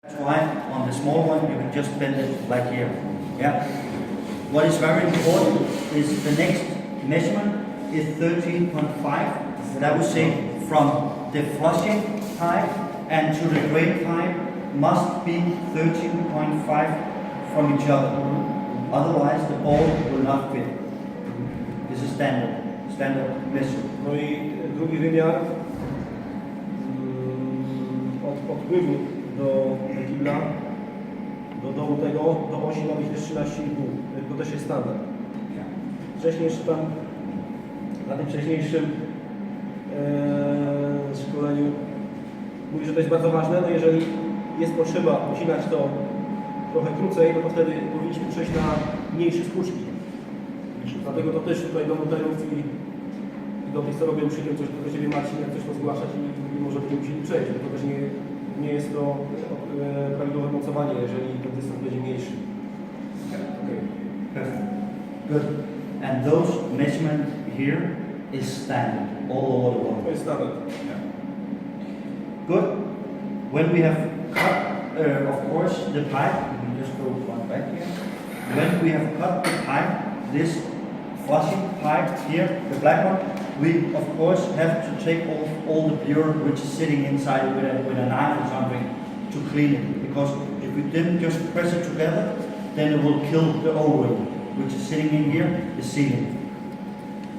That's why on the small one you can just bend it like here. Yeah. What is very important is the next measurement is 13.5. That would say from the flushing pipe and to the drain pipe must be 13.5 from each other. Otherwise the ball will not fit. This is standard measurement. No i drugi wymiar od podpływu do kibla do dołu tego, do osi ma być też 13,5. To też jest standard. Wcześniej jeszcze tam na tym wcześniejszym szkoleniu mówi, że to jest bardzo ważne. No jeżeli jest potrzeba ucinać to trochę krócej, no to wtedy powinniśmy przejść na mniejsze spuszki. Dlatego to też tutaj do monterów i do tych, co robią szykiem, coś do Ciebie Marcin, jak coś to zgłaszać i może będziemy musieli przejść, bo to też nie jest to prawidłowe mocowanie, jeżeli ten dystans będzie mniejszy. Okay. Good. And those measurement here is standard all over the world. To jest standard. Good. When we have cut, of course, the pipe, we can just go one back here. When we have cut the pipe, this flushing pipe here, the black one, we of course have to take off all the pure which is sitting inside with a knife or something to clean it. Because if we didn't just press it together, then it will kill the O-ring, which is sitting in here, the sealing.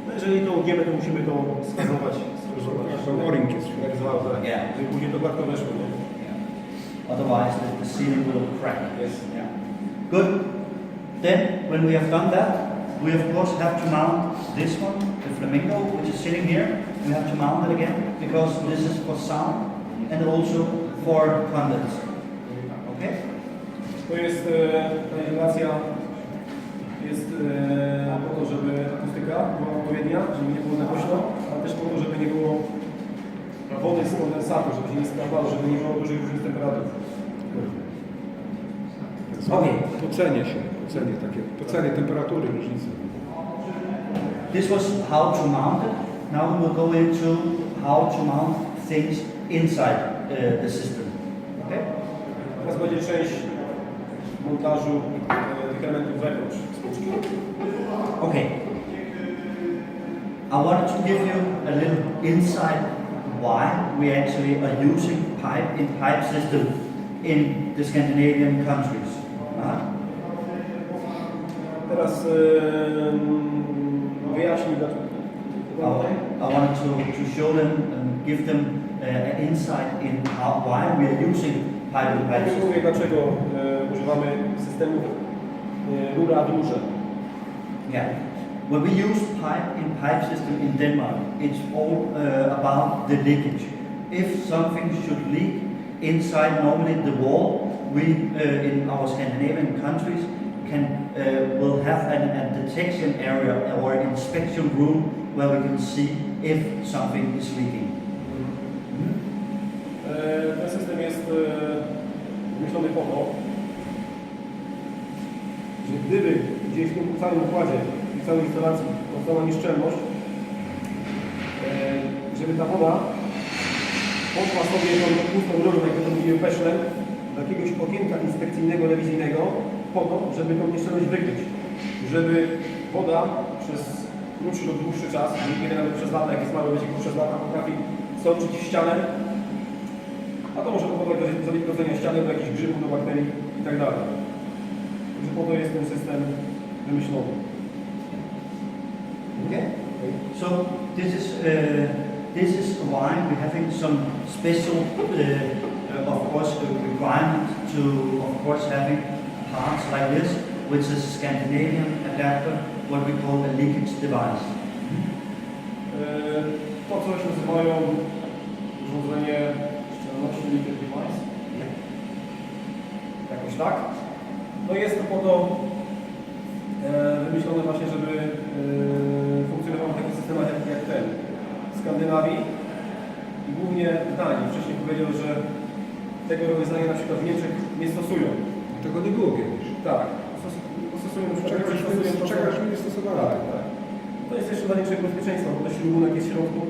No jeżeli to ugiemy, to musimy to skazować, skrzyżować. O-ring jest. Jak zwał, tak. Yeah. Żeby później to gładko weszło, nie? Otherwise the sealing will crack. Yes. Yeah. Good. Then when we have done that, we of course have to mount this one, the flamingo, which is sitting here. We have to mount it again because this is for sound and also for condense. Okay? To jest ta regulacja jest po to, żeby akustyka była odpowiednia, żeby nie było na głośno, ale też po to, żeby nie było wody z kondensatu, żeby się nie sprawdzało, żeby nie było dużych różnic temperatur. Okay. Ocenie temperatury różnicy. This was how to mount it. Now we'll go into how to mount things inside the system. Okay? Teraz będzie część montażu tych elementów wewnątrz spłuczki. Okay. I wanted to give you a little insight why we actually are using pipe system in the Scandinavian countries. Teraz wyjaśnię I wanted to show them and give them an insight in why we are using pipe system. Mówię, dlaczego używamy systemów rura w rurze. Yeah. When we use pipe system in Denmark, it's all about the leakage. If something should leak inside normally the wall, we in our Scandinavian countries will have a detection area or inspection room where we can see if something is leaking. Ten system jest wymyślony po to, że gdyby gdzieś w tym całym układzie, w całej instalacji powstała nieszczelność, żeby ta woda poszła sobie tą pustą rurą, jak to mówimy peszlem, do jakiegoś okienka inspekcyjnego, rewizyjnego, po to, żeby tą nieszczelność wykryć. Żeby woda przez krótszy lub dłuższy czas, niekiedy nawet przez lata, jak jest mały wyciek przez lata, potrafi sączyć ścianę, a to może powodować do wygrodzenia ściany, do jakichś grzybów, do bakterii itd. Także po to jest ten system wymyślony. Okay. So this is why we're having some special, of course, requirement to, of course, having parts like this, which is a Scandinavian adapter, what we call a leakage device. To coś nazywają urządzenie szczelności leakage device. Jakoś tak. No jest to po to wymyślone właśnie, żeby funkcjonował w takich systemach jak ten w Skandynawii i głównie w Danii. Wcześniej powiedział, że tego rozwiązania na przykład w Niemczech nie stosują. Tego nie było kiedyś. Tak. Stosują Czegoś nie stosowano. Tak. To jest jeszcze dla Niemczech bezpieczeństwa, bo to śrubunek jest w środku.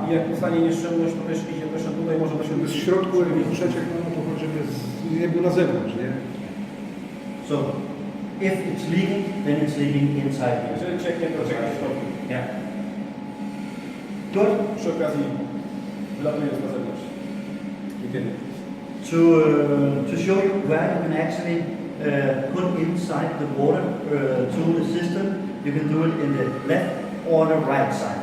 I jak powstanie nieszczelność, to też idzie, to jeszcze tutaj może to się... W środku, jak przeciek, no to choćby nie było na zewnątrz, nie? So if it's leaking, then it's leaking inside here. Jeżeli cieknie, to cieknie w środku. Yeah. Good. Przy okazji wylatując na zewnątrz. I kiedy? To show you where you can actually put inside the water to the system, you can do it in the left or the right side.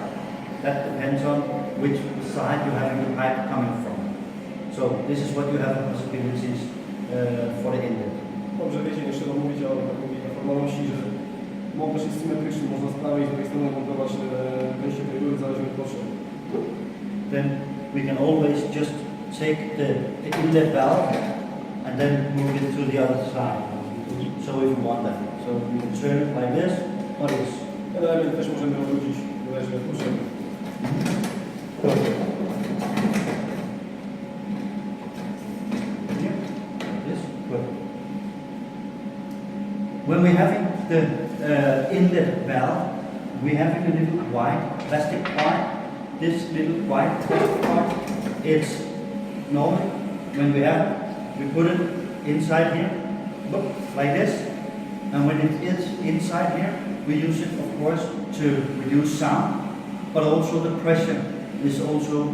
That depends on which side you have your pipe coming from. So this is what you have possibilities for the inlet. Dobrze wiecie, nie trzeba mówić o takiej formalności, że montaż jest symetryczny, można z prawej i z lewej strony montować wejście tej rury zależnie od potrzeb. Then we can always just take the inlet valve and then move it to the other side. So if you want that. So you can turn it like this or this. Ten element też możemy odwrócić, zależnie od potrzeby. Yes, good. When we have the inlet valve, we have a little white plastic part. This little white plastic part, it's normal. When we have it, we put it inside here, look, like this. And when it is inside here, we use it, of course, to reduce sound, but also the pressure is also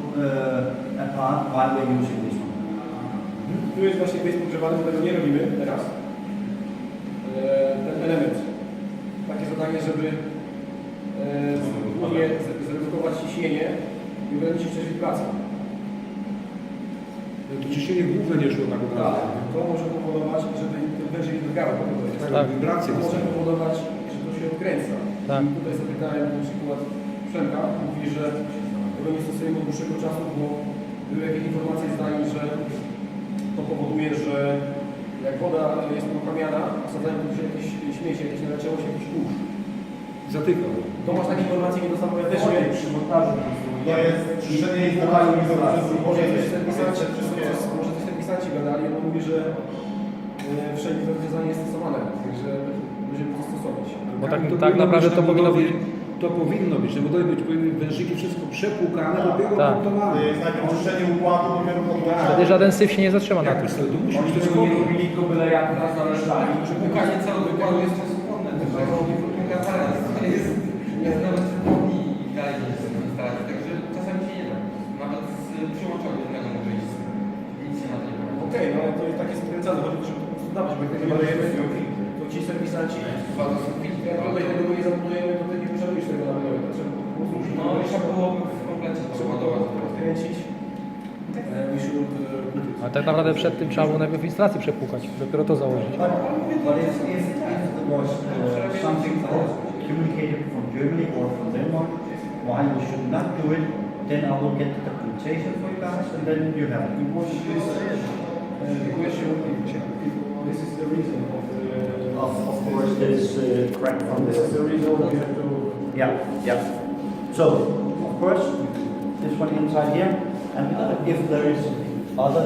a part why we're using this one. Tu jest właśnie gwieźdź podgrzewany, tego nie robimy teraz. Ten element. Takie zadanie, żeby głównie zredukować ciśnienie i ograniczyć też wibrację. To ciśnienie główne nie szło tak od razu. To może powodować, żeby ten wężyk drgał. Tak, wibracje To może występują. powodować, że to się odkręca. Tak. I tutaj zapytałem na przykład Przemka, mówi, że tego nie stosujemy od dłuższego czasu, bo były jakieś informacje z nami, że to powoduje, że jak woda jest uruchamiana, osadzają tu się jakieś śmieci, jakieś naleciało się jakiś kurz. Zatykał. To masz takie informacje, nie dostałem ja też Przy montażu. To jest czyszczenie instalacji izolacji. może coś napisanci gadali, on mówi, że wszędzie to rozwiązanie jest stosowane, także będziemy to stosować. Bo tak naprawdę to powinno być. To powinno być, żeby powinny wężyki wszystko przepłukane, dopiero Tak. montowane. To jest najpierw czyszczenie układu, dopiero podłączenie. Wtedy żaden syf się nie zatrzyma na Jak tym. to jest? To musi być Oni tego nie robili, tylko byle jak nas zależali. Przepłukanie całego układu jest czasochłonne, tylko krótka zaraz, to jest nawet dni i dalej nie jest instalacji, także czasami się nie da. Nawet z przyłączenia jednego może iść, nic się na to nie pomaga. Okej, no to jest takie skręcane, chodzi o to, żeby to po prostu dawać, bo jak tego nie dajemy, to ci serwisanci, Chyba to są filtry, jak tutaj tego nie zabudujemy, to ty nie potrzebujesz tego na wylowie, to trzeba po prostu no i trzeba byłoby w komplecie to ładować. odkręcić. We should put it. A tak naprawdę przed tym trzeba było najpierw instalacji przepłukać, dopiero to założyć. But if there was something else communicated from Germany or from Denmark why you should not do it, then I will get the documentation for you guys and then you have it. The question if this is the reason of the... Of course, this correct from This is the reason we have to... Yeah. So, of course, this one inside here, and if there is other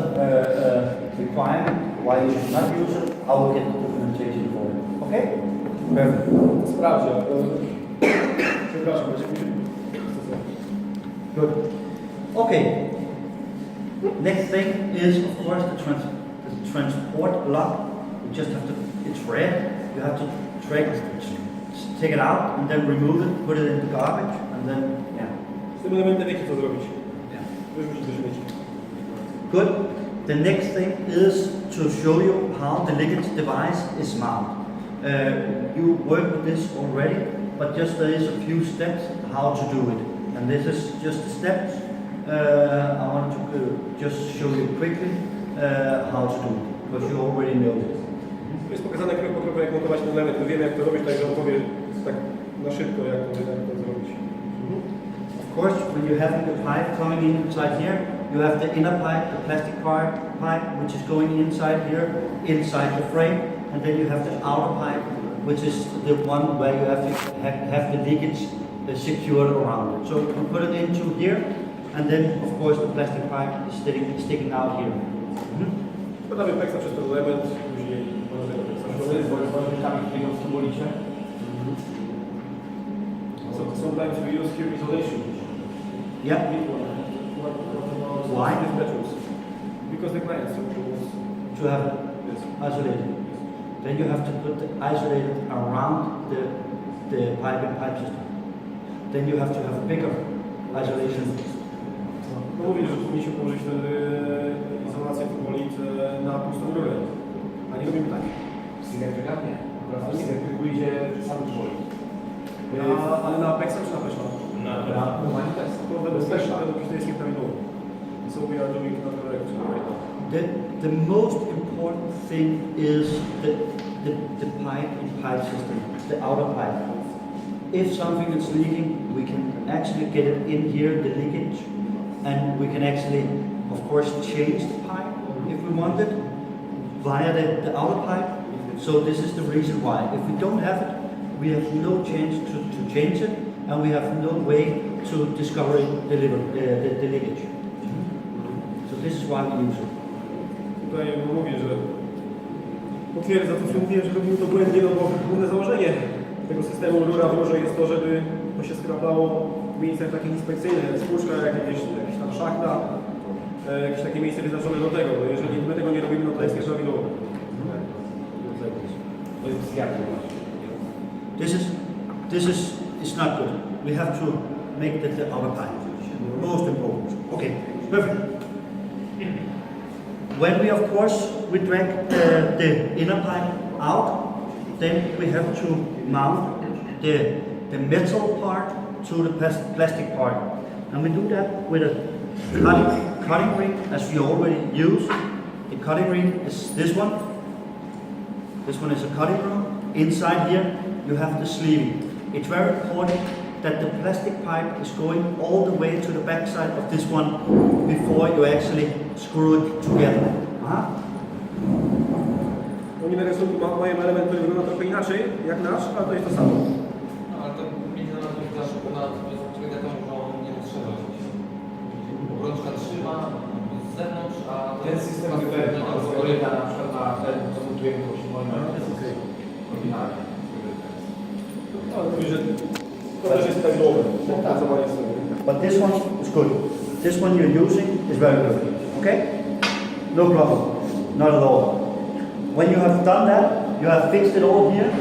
requirement why you should not use it, I will get the documentation for it. Okay? Perfect. Sprawdzę. Przepraszam, będziemy się... Good. Okay. Next thing is, of course, the transport lock. You just have to, it's red. You have to take it out and then remove it, put it in the garbage, and then, yeah. Z tym elementem wiecie co zrobić. Yeah. Wyrzucić do śmieci. Good. The next thing is to show you how the linkage device is mounted. You work with this already, but just there is a few steps how to do it. And this is just the steps. I want to just show you quickly how to do it, because you already know it. To jest pokazane krok po kroku, jak montować ten element. My wiemy, jak to robić, także on powie tak na szybko, jak to zrobić. Of course, when you have the pipe coming in inside here, you have the inner pipe, the plastic pipe, which is going inside here, inside the frame, and then you have the outer pipe, which is the one where you have to have the leakage secured around it. So you put it into here, and then of course the plastic pipe is sticking out here. Podamy peksa przez ten element, później mamy tego peksa. Sometimes we use here isolation. Yeah. Why? Because the clients To have isolated. Then you have to put the isolated around the pipe and pipe system. Then you have to have bigger isolation. No mówię, że powinniśmy położyć tę izolację turbolic na pustą rurę. A nie robimy tak. Symetryka? Nie. W symetryku idzie sam człowiek. Ale na Apexa czy na Peszla? Na normalnie też. To według Peszla, według to jest nieprawidłowo. So we are doing not correct right now. The most important thing is the pipe and pipe system, the outer pipe. If something is leaking, we can actually get it in here, the leakage, and we can actually, of course, change the pipe if we want it via the outer pipe. So this is the reason why. If we don't have it, we have no chance to change it, and we have no way to discover the leakage. So this is why we use it. Tutaj mówię, że potwierdza to, co mówiłem, że robimy to błędnie, no bo główne założenie tego systemu rura w rurze jest to, żeby to się skraplało w miejscach takich inspekcyjnych, jak spłuczka, jak jakaś tam szachta, jakieś takie miejsce wyznaczone do tego. Bo jeżeli my tego nie robimy, no to jest nieprawidłowe. To jest psychiatry właśnie. It's not good. We have to make the outer pipe most important. Okay, perfect. When we, of course, we drag the inner pipe out, then we have to mount the metal part to the plastic part. And we do that with a cutting ring, as we already use. The cutting ring is this one. This one is a cutting ring. Inside here, you have the sleeving. It's very important that the plastic pipe is going all the way to the back side of this one before you actually screw it together. Oni mają element, który wygląda trochę inaczej, jak nasz, ale to jest to samo. No ale to między nami też polega temu, że on nie trzyma. Obrączka trzyma z zewnątrz, a Ten system wygląda na przykład na ten, co montujemy po szkoleniu, jest okej. Oryginalnie. Ale mówię, że to też jest prawidłowe. But this one is good. This one you're using is very good. Okay? No problem. Not at all. When you have done that, you have fixed it all here,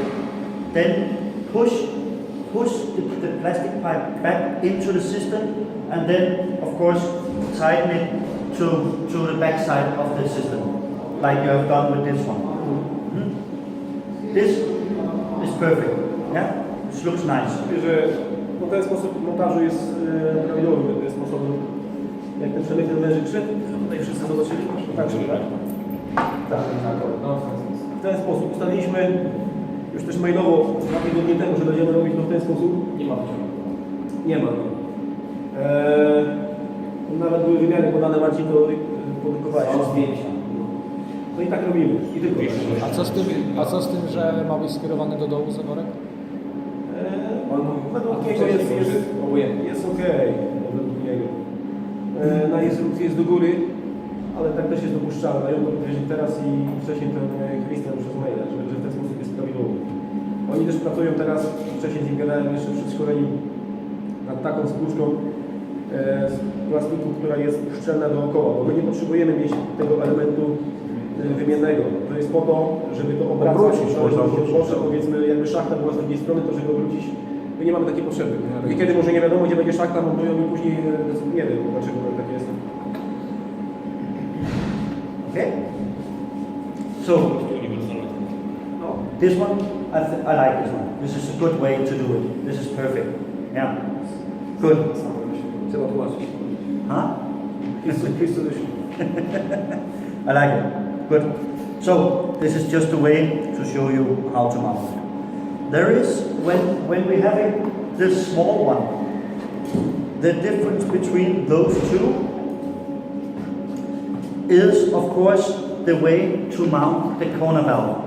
then push the plastic pipe back into the system, and then, of course, tighten it to the back side of the system, like you have done with this one. This is perfect. Yeah? This looks nice. Mówię, że no, ten sposób montażu jest prawidłowy sposobem. Jak ten Przemek ten leży krzyk, tutaj wszyscy zobaczyli, tak, tak? Tak, w ten sposób ustaliliśmy już też mailowo 2 tygodnie temu, że będziemy robić to w ten sposób. Nie ma. Nie ma. Nawet były wymiary podane, Marcin, to publikowałeś. Są zdjęcia. No i tak robimy. I tylko tak. A co z tym, że ma być skierowany do dołu zegarek? Według niego jest okej. Według niego. Na instrukcji jest do góry, ale tak też jest dopuszczalne. Ja to powiedzieć teraz i wcześniej ten Christian przez maila, że w ten sposób jest prawidłowy. Oni też pracują teraz, wcześniej z nim gadałem jeszcze przed szkoleniem, nad taką spłuczką z plastiku, która jest szczelna dookoła, bo my nie potrzebujemy mieć tego elementu wymiennego. To jest po to, żeby to obracać, żeby powiedzmy, jakby szachta była z drugiej strony, to żeby obrócić, my nie mamy takiej potrzeby. I kiedy może nie wiadomo, gdzie będzie szachta, montują i później nie wiem, dlaczego tak jest. Okay? So, this one, I like this one. This is a good way to do it. This is perfect. Yeah. Good. Trzeba tłumaczyć. Huh? Please solution. I like it. Good. So, this is just a way to show you how to mount it. There is, when we're having this small one, the difference between those two is, of course, the way to mount the corner valve.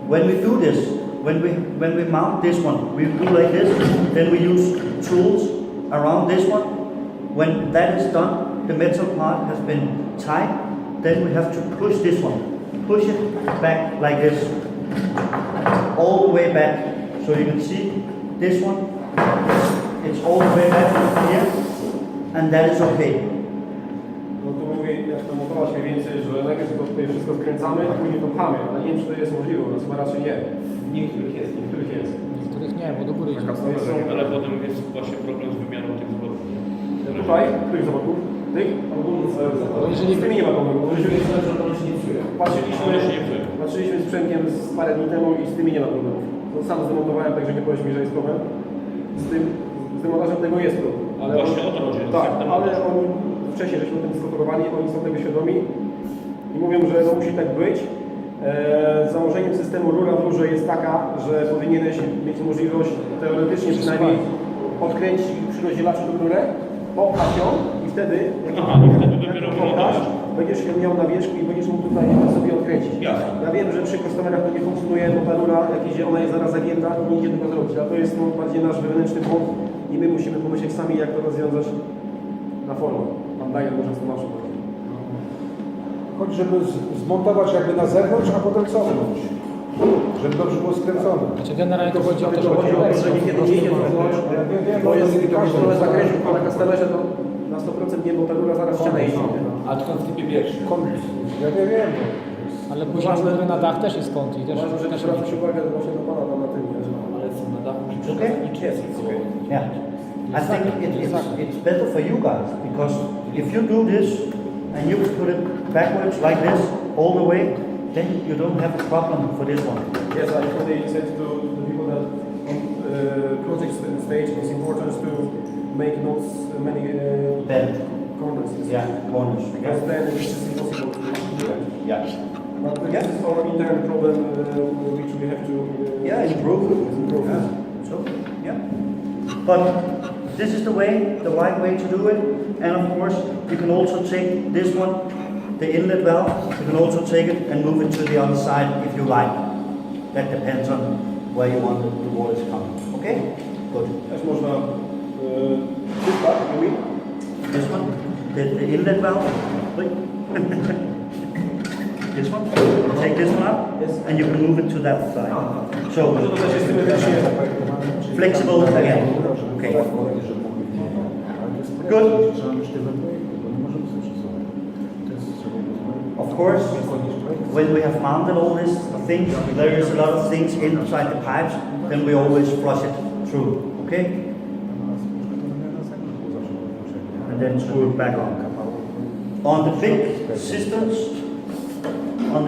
When we do this, when we mount this one, we do like this, then we use tools around this one. When that is done, the metal part has been tight, then we have to push this one. Push it back like this, all the way back. So you can see this one, it's all the way back here, and that is okay. No to mówię, jak to zorientować mniej więcej, że najpierw to tutaj wszystko skręcamy, a później to pchamy, ale nie wiem, czy to jest możliwe, u nas chyba raczej nie. Niektórych jest. Niektórych jest. Których nie, bo do góry idzie. Ale potem jest właśnie problem z wymianą tych zwrotów. Tutaj, których zawodów? Tych? Bo jeżeli Z tymi nie ma problemu. bo jeżeli Patrzyliśmy Patrzyliśmy z Przemkiem z parę dni temu i z tymi nie ma problemu. To sam zdemontowałem, także nie powiedz mi, że jest problem. Z demontażem tego jest problem. Ale Właśnie o to chodzi. Tak, ale oni wcześniej żeśmy o tym dyskutowali, oni są tego świadomi i mówią, że to musi tak być. Założeniem systemu rura w rurze jest taka, że powinieneś mieć możliwość teoretycznie przynajmniej odkręcić przy rozdzielaczu do rurę, popchać ją i wtedy, jak dopiero popchasz, będziesz ją miał na wierzchu i będziesz mógł tutaj sobie odkręcić. Jasne. Ja wiem, że przy customerach to nie funkcjonuje, bo ta rura, jak idzie, ona jest zaraz zagięta i nie idzie tego zrobić, a to jest bardziej nasz wewnętrzny błąd i my musimy pomyśleć sami, jak to rozwiązać na formę. Pan Daniel może z tym naszym. Chodzi, żeby zmontować jakby na zewnątrz, a potem cofnąć. Żeby dobrze było skręcone. Znaczy generalnie to chodzi o to, To chodzi o to, że niekiedy nie idzie wewnątrz, bo jest trochę zakręcił na kastemerze, to na 100% nie, bo ta rura zaraz w ścianę idzie. A to w typie pierwszym. Ja nie wiem. Ale później z góry na dach też jest kąt i też... Ważne, żeby zwracać uwagę właśnie do Pana tam na tym. Ale co na dachu i Okay? Jest, okej. Yeah. I think it's better for you guys because if you do this and you put it backwards like this all the way, then you don't have a problem for this one. Yes, I fully said to the people that on project stage it's important to make notes many Then, corners. yeah, corners. Because then it's just impossible to do that. Yeah. But this is our internal problem which we have to Yeah, improve. improve. Yeah. So, yeah. But this is the right way to do it. And of course, you can also take this one, the inlet valve, you can also take it and move it to the other side if you like. That depends on where you want the water to come. Okay? Good. Też można czytać, mówi. This one, the inlet valve. Wait. This one. You take this one up, and you can move it to that side. So, Może to też jest symetrycznie. flexible again. Okay. Good. Of course, when we have mounted all these things, there is a lot of things inside the pipes, then we always flush it through, okay? And then screw it back on. On the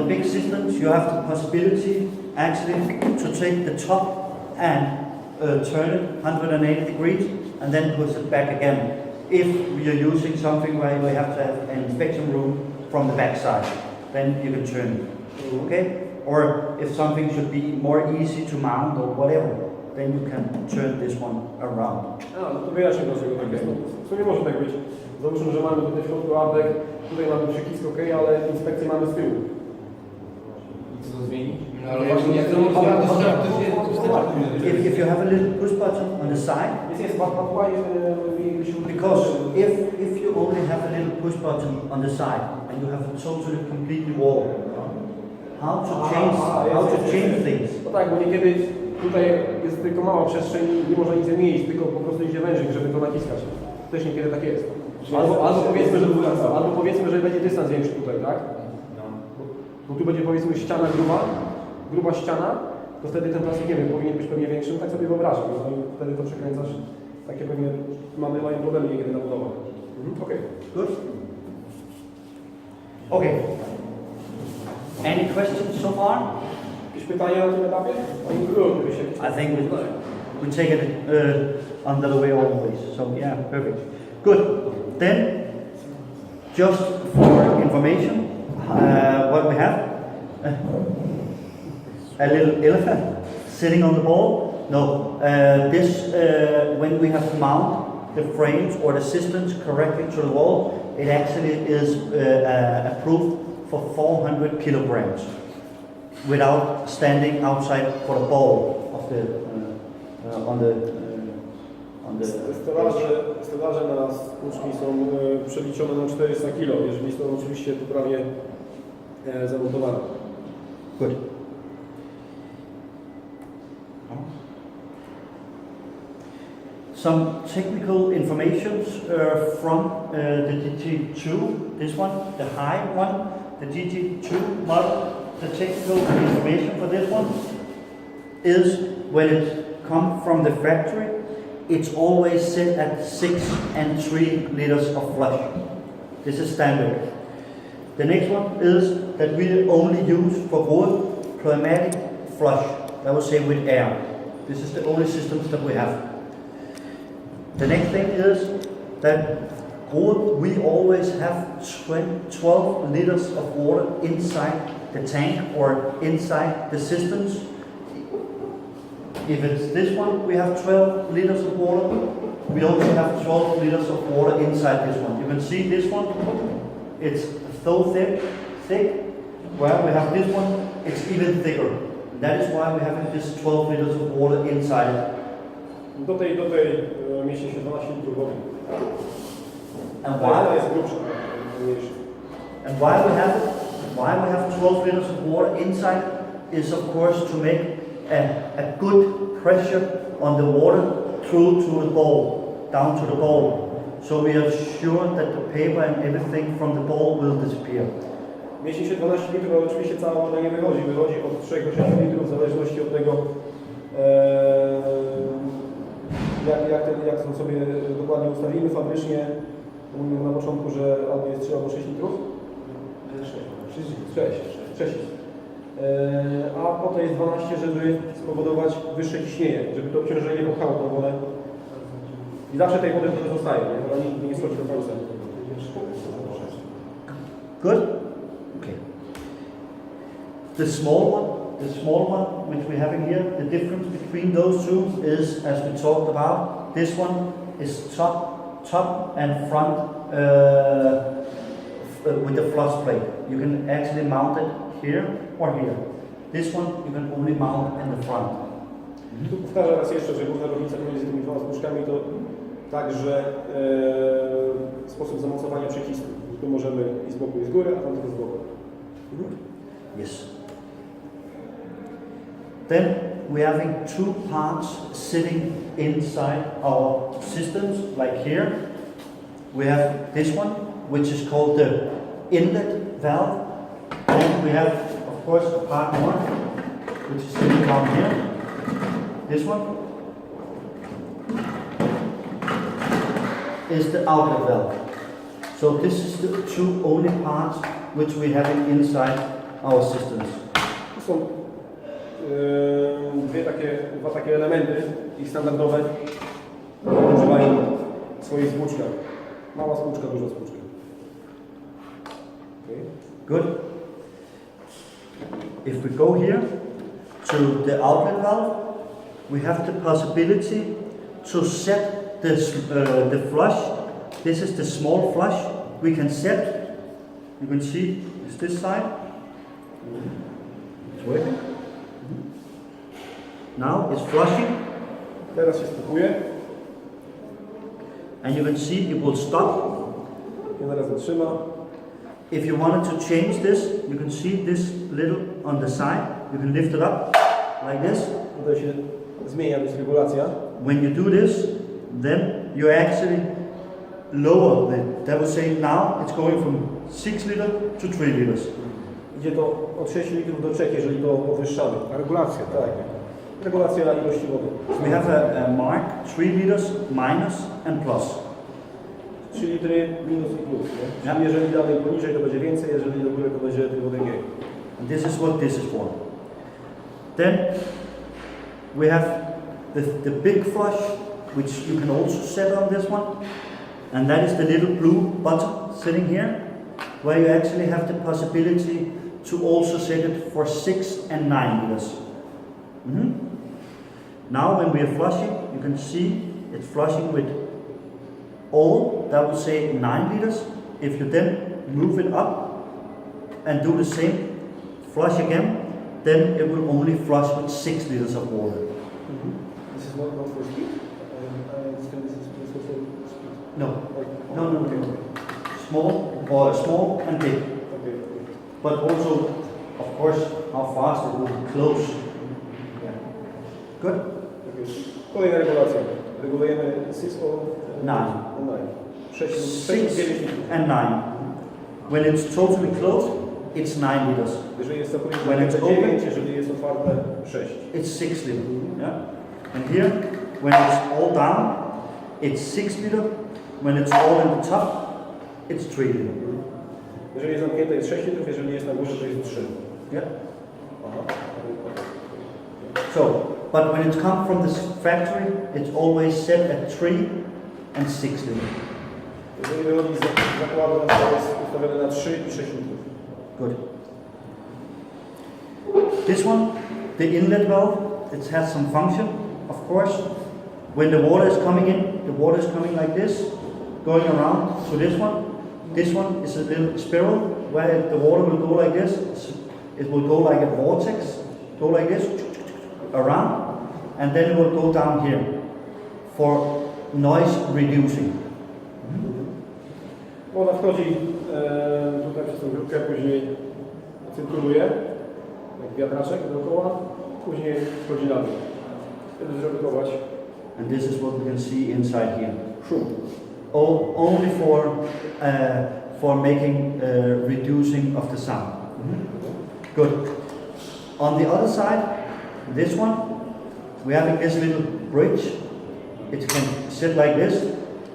big systems, you have the possibility actually to take the top and turn it 180 degrees and then push it back again. If you're using something where you have to have an inspection room from the back side, then you can turn it, okay? Or if something should be more easy to mount or whatever, then you can turn this one around. A, no to wyjaśnię dlaczego tak jest. W sumie może tak być. Załóżmy, że mamy tutaj w środku ardek, tutaj mamy przycisk OK, ale inspekcję mamy z tyłu. I co to zmieni? No ale właśnie jak to If you have a little push button on the side, Yes, but why we should... because if you only have a little push button on the side and you have a totally completely wall, how to change things? No tak, bo niekiedy tutaj jest tylko mała przestrzeń i nie można nic zmienić, tylko po prostu idzie wężyk, żeby to naciskać. Też niekiedy tak jest. Albo powiedzmy, że będzie dystans większy tutaj, tak? Bo tu będzie powiedzmy ściana gruba ściana, to wtedy ten plastik, nie wiem, powinien być pewnie większy, no tak sobie wyobrażam. No i wtedy to przekręcasz, takie pewnie mają problemy niekiedy na budowę. Okej. Good? Okay. Any questions so far? Jakieś pytania na tym etapie? I think we take it under the way always. So yeah, perfect. Good. Then, just for information, what we have, a little elephant sitting on the ball. No, when we have mount the frames or the systems correctly to the wall, it actually is approved for 400 kilograms without standing outside for the ball of the on the Stelaże na stłuczki są przeliczone na 400 kg, jeżeli są oczywiście poprawnie zamontowane. Good. some technical information from the DT2, this one, the high one, the DT2 model. The technical information for this one is when it comes from the factory, it's always set at 6 and 3 liters of flush. This is standard. The next one is that we only use for wood pneumatic flush, I would say with air. This is the only systems that we have. The next thing is that we always have 12 liters of water inside the tank or inside the systems. If it's this one, we have 12 liters of water. We also have 12 liters of water inside this one. You can see this one, it's so thick, where we have this one, it's even thicker. That is why we have this 12 liters of water inside. Do tej mieści się 12 litrów wody. And Ta why? jest grubsza, mniejsza. And why we have 12 liters of water inside is of course to make a good pressure on the water through to the bowl, down to the bowl. So we are sure that the paper and everything from the bowl will disappear. Mieści się 12 litrów, ale oczywiście cała woda nie wychodzi. Wychodzi od 3 do 6 litrów w zależności od tego, jak to sobie dokładnie ustawimy fabrycznie. Mówimy na początku, że albo jest 3 albo 6 litrów. 6. A potem jest 12, żeby spowodować wyższe ciśnienie, żeby to obciążenie popchało tą wodę. I zawsze tej wody trochę zostaje, nie? Ona nigdy nie schodzi do końca. Good? Okay. The small one which we're having here, the difference between those two is, as we talked about, this one is top and front with the flush plate. You can actually mount it here or here. This one you can only mount in the front. Tu powtarzam raz jeszcze, że główna różnica między tymi dwoma spuszkami to także sposób zamocowania przycisku. Tu możemy i z boku i z góry, a tam tylko z boku. Yes. Then we're having two parts sitting inside our systems, like here. We have this one, which is called the inlet valve. And we have, of course, part one, which is sitting down here. This one is the outlet valve. So this is the two only parts which we have inside our systems. Tu są dwa takie elementy, ich standardowe, które używają w swoich spłuczkach. Mała spłuczka, duża spłuczka. Okay. Good. If we go here to the outlet valve, we have the possibility to set the flush. This is the small flush we can set. You can see it's this side. It's working. Now it's flushing. Teraz się spłukuje. And you can see it will stop. I zaraz zatrzyma. If you wanted to change this, you can see this little on the side. You can lift it up like this. Tutaj się zmienia dysregulacja. When you do this, then you actually lower that will say now it's going from 6 liters to 3 liters. Idzie to od 6 litrów do 3, jeżeli to podwyższamy. Regulacja. Tak. Regulacja ilości wody. We have a mark 3 liters minus and plus. 3 litry minus i plus. Nie? Ja. Czyli jeżeli dalej poniżej, to będzie więcej, jeżeli do góry, to będzie tej wody mniej. And this is what this is for. Then we have the big flush, which you can also set on this one. And that is the little blue button sitting here, where you actually have the possibility to also set it for 6 and 9 liters. Now when we are flushing, you can see it's flushing with all, that would say 9 liters. If you then move it up and do the same, flush again, then it will only flush with 6 liters of water. This is not for speed? This is for speed. No, no. Small and big. Okay. But also, of course, how fast it will close. Yeah. Good. Okay. Kolejna regulacja. Regulujemy 6 or 9. 6 6 9 litrów. and 9. When it's totally closed, it's 9 liters. Jeżeli jest całkowicie When it's zamknięte, 9, open, jeżeli jest otwarte 6. it's 6 liters. Yeah? And here, when it's all down, it's 6 liters. When it's all in the top, it's 3 liters. Jeżeli jest zamknięte, jest 6 litrów, jeżeli jest na górze, to jest 3. Yeah? Aha. So, but when it comes from this factory, it's always set at 3 and 6 liters. Jeżeli wychodzi z zakładu, to jest ustawione na 3 i 6 litrów. Good. This one, the inlet valve, it has some function, of course. When the water is coming in, the water is coming like this, going around to this one. This one is a little spiral where the water will go like this. It will go like a vortex, go like this, around, and then it will go down here for noise reducing. Woda wchodzi tutaj przez tą grupkę, później cyrkuluje, jak wiatraczek dookoła, później wchodzi na dół. Wtedy zredukować And this is what we can see inside here. szum. Only for making reducing of the sound. Good. On the other side, this one, we're having this little bridge. It can sit like this.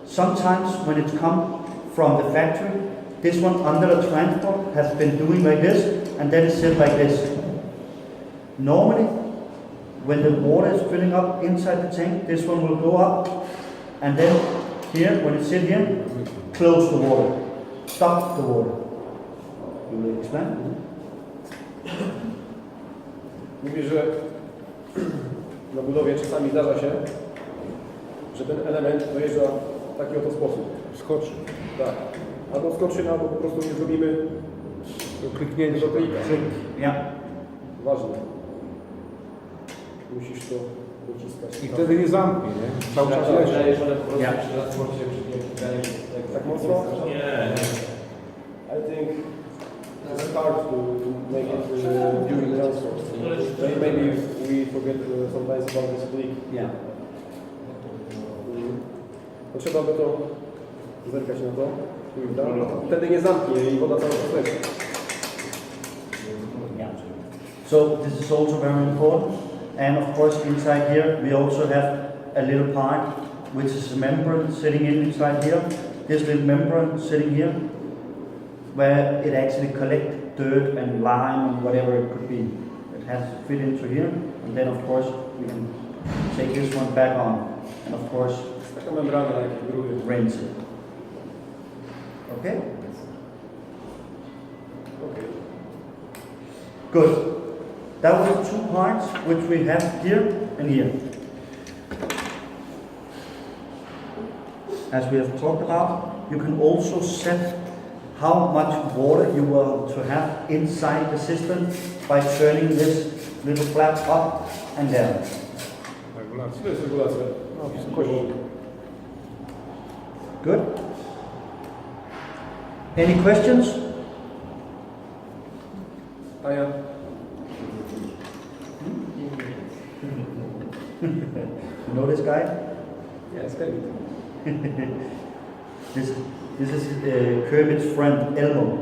Sometimes when it comes from the factory, this one under the transport has been doing like this, and then it sit like this. Normally, when the water is filling up inside the tank, this one will go up, and then here, when it sit here, close the water, stop the water. You will explain? Mówi, że na budowie czasami zdarza się, że ten element dojeżdża w taki oto sposób. Skoczy. Tak. Albo skoczy, albo po prostu nie zrobimy Do kliknięcia. do klika. Yeah. Ważne. Musisz to dociskać. I wtedy nie zamknie, nie? Cały czas leży. Wydaje, że one po prostu Ja. przy transporcie, przy klikaniu Tak mocno? I think it's hard to make it during transport. Maybe we forget sometimes about this click. Yeah. To trzeba by to zerkać na to. Wtedy nie zamknie i woda cały czas leci. Yeah. So this is also very important. And of course inside here we also have a little part which is a membrane sitting inside here. This little membrane sitting here where it actually collects dirt and lime and whatever it could be. It has to fit into here, and then of course we can take this one back on and of course Taka membrana jak gruby. rinse it. Okay? Okay. Good. That was the two parts which we have here and here. As we have talked about, you can also set how much water you want to have inside the system by turning this little flap up and down. To jest regulacja. No, wysokości. Good? Any questions? Ania? You know this guy? Yes, Kevin. This is Kermit's friend Elmo.